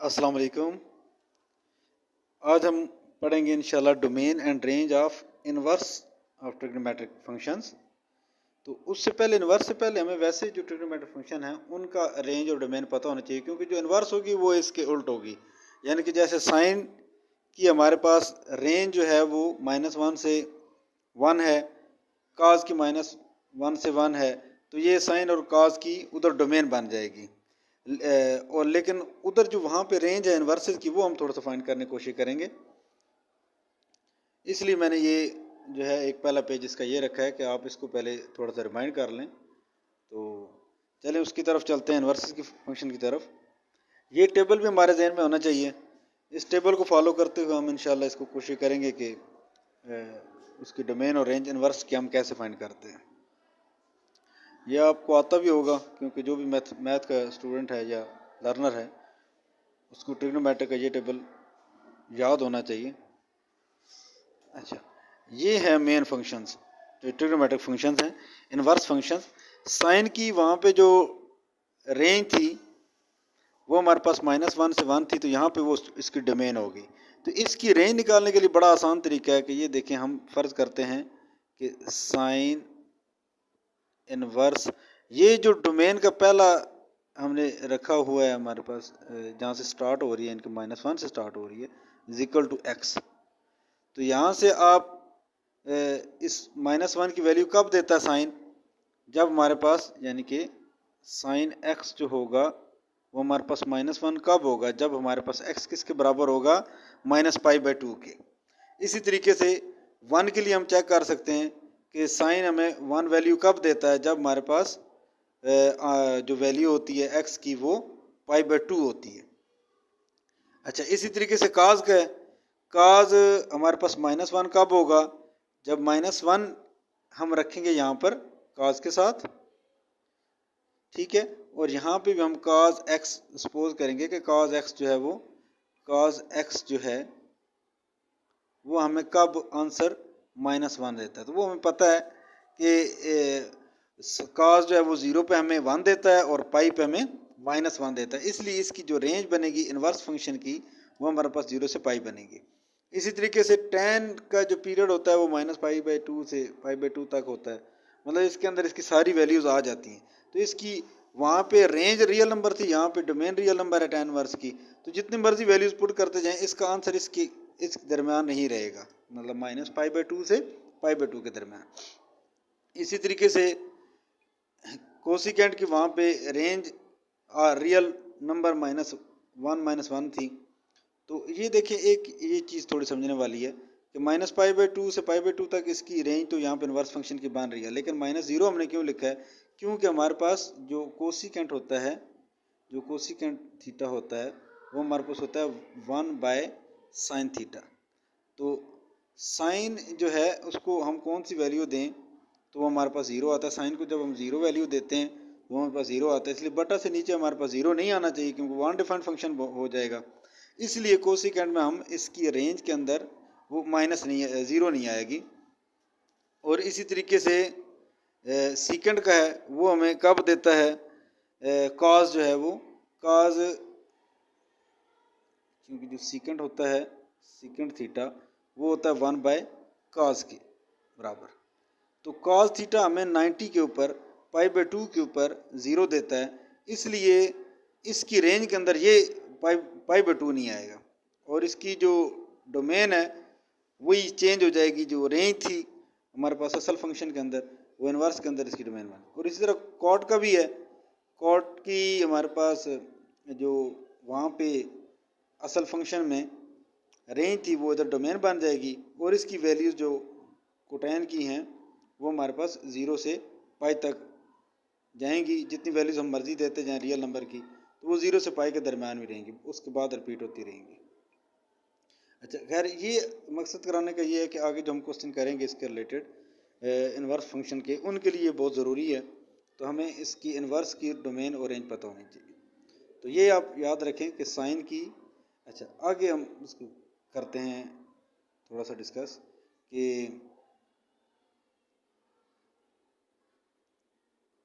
अस्सलाम वालेकुम। आज हम पढ़ेंगे इंशाल्लाह domain and range of inverse of trigonometric functions. तो उससे पहले इनवर्स से पहले हमें वैसे जो ट्रिग्नोमेट्रिक फंक्शन है उनका रेंज और डोमेन पता होना चाहिए, क्योंकि जो इनवर्स होगी वो इसके उल्ट होगी। यानी कि जैसे साइन की हमारे पास रेंज जो है वो -1 से 1 है, काज की -1 से 1 है, तो ये साइन और काज की उधर डोमेन बन जाएगी। और लेकिन उधर जो वहाँ पे रेंज है इनवर्सेस की वो हम थोड़ा सा फाइंड करने की कोशिश करेंगे। इसलिए मैंने ये जो है एक पहला पेज इसका ये रखा है कि आप इसको पहले थोड़ा सा रिमाइंड कर लें। तो चलें उसकी तरफ चलते हैं, इनवर्सेस की फंक्शन की तरफ। ये टेबल भी हमारे जहन में होना चाहिए। इस टेबल को फॉलो करते हुए हम इंशाल्लाह इसको कोशिश करेंगे कि उसकी डोमेन और रेंज इनवर्स की हम कैसे फाइंड करते हैं। ये आपको आता भी होगा, क्योंकि जो भी मैथ का स्टूडेंट है या लर्नर है उसको ट्रिग्नोमेट्रिक का ये टेबल याद होना चाहिए। अच्छा, ये है मेन फंक्शंस जो ट्रिग्नोमेट्रिक फंक्शंस हैं, इनवर्स फंक्शंस। साइन की वहाँ पे जो रेंज थी वो हमारे पास -1 से 1 थी, तो यहाँ पे वो इसकी डोमेन होगी। तो इसकी रेंज निकालने के लिए बड़ा आसान तरीका है कि ये देखें, हम फ़र्ज़ करते हैं कि साइन इनवर्स, ये जो डोमेन का पहला हमने रखा हुआ है हमारे पास, जहाँ से स्टार्ट हो रही है, इनके -1 से स्टार्ट हो रही है, इज इक्वल टू x। तो यहाँ से आप इस -1 की वैल्यू कब देता है साइन, जब हमारे पास यानी कि साइन x जो होगा वो हमारे पास -1 कब होगा, जब हमारे पास x किसके बराबर होगा, -π/2 के। इसी तरीके से 1 के लिए हम चेक कर सकते हैं कि साइन हमें 1 वैल्यू कब देता है, जब हमारे पास जो वैल्यू होती है x की वो π/2 होती है। अच्छा, इसी तरीके से काज का है, काज हमारे पास -1 कब होगा, जब -1 हम रखेंगे यहाँ पर काज के साथ, ठीक है। और यहाँ पे भी हम काज x सपोज करेंगे कि काज x जो है वो काज x जो है वो हमें कब आंसर -1 देता है। तो वो हमें पता है कि काज जो है वो 0 पे हमें 1 देता है और पाई पे हमें -1 देता है। इसलिए इसकी जो रेंज बनेगी इनवर्स फंक्शन की वो हमारे पास 0 से पाई बनेगी। इसी तरीके से tan का जो पीरियड होता है वो -π/2 से π/2 तक होता है, मतलब इसके अंदर इसकी सारी वैल्यूज आ जाती हैं। तो इसकी वहाँ पे रेंज रियल नंबर थी, यहाँ पे डोमेन रियल नंबर है tan इनवर्स की। तो जितनी मर्जी वैल्यूज पुट करते जाएं इसका आंसर इस दरमियान नहीं रहेगा, मतलब -π/2 से π/2 के दरमियान। इसी तरीके से कोसिकेंट की वहाँ पे रेंज रियल नंबर -1 थी। तो ये देखिए, एक ये चीज़ थोड़ी समझने वाली है कि -π/2 से π/2 तक इसकी रेंज तो यहाँ पे इनवर्स फंक्शन की बन रही है, लेकिन -0 हमने क्यों लिखा है, क्योंकि हमारे पास जो कोसिकेंट होता है, जो कोसिकेंट थीटा होता है वो हमारे पास होता है 1/sin थीटा। तो साइन जो है उसको हम कौन सी वैल्यू दें तो वो हमारे पास 0 आता है। साइन को जब हम 0 वैल्यू देते हैं वो हमारे पास 0 आता है, इसलिए बटा से नीचे हमारे पास 0 नहीं आना चाहिए, क्योंकि वो अनडिफाइंड फंक्शन हो जाएगा। इसलिए कोसिकेंट में हम इसकी रेंज के अंदर वो माइनस नहीं है, 0 नहीं आएगी। और इसी तरीके से सीकेंट का है वो हमें कब देता है, कॉज जो है वो कॉज, क्योंकि जो सीकेंट होता है सीकेंट थीटा वो होता है 1/cos के बराबर। तो cos थीटा हमें 90 के ऊपर π/2 के ऊपर 0 देता है, इसलिए इसकी रेंज के अंदर ये π/2 नहीं आएगा और इसकी जो डोमेन है वही चेंज हो जाएगी। जो रेंज थी हमारे पास असल फंक्शन के अंदर वो इनवर्स के अंदर इसकी डोमेन बन। और इसी तरह कॉट का भी है, कॉट की हमारे पास जो वहाँ पे असल फंक्शन में रेंज थी वो इधर डोमेन बन जाएगी और इसकी वैल्यूज जो कोटैन की हैं वो हमारे पास 0 से पाई तक जाएंगी। जितनी वैल्यूज हम मर्जी देते जाएं रियल नंबर की तो वो 0 से पाई के दरमियान में रहेंगी, उसके बाद रिपीट होती रहेंगी। अच्छा, खैर ये मकसद कराने का ये है कि आगे जो हम क्वेश्चन करेंगे इसके रिलेटेड इनवर्स फंक्शन के, उनके लिए बहुत ज़रूरी है। तो हमें इसकी इनवर्स की डोमेन और रेंज पता होनी चाहिए। तो ये आप याद रखें कि साइन की। अच्छा, आगे हम इसको करते हैं थोड़ा सा डिस्कस कि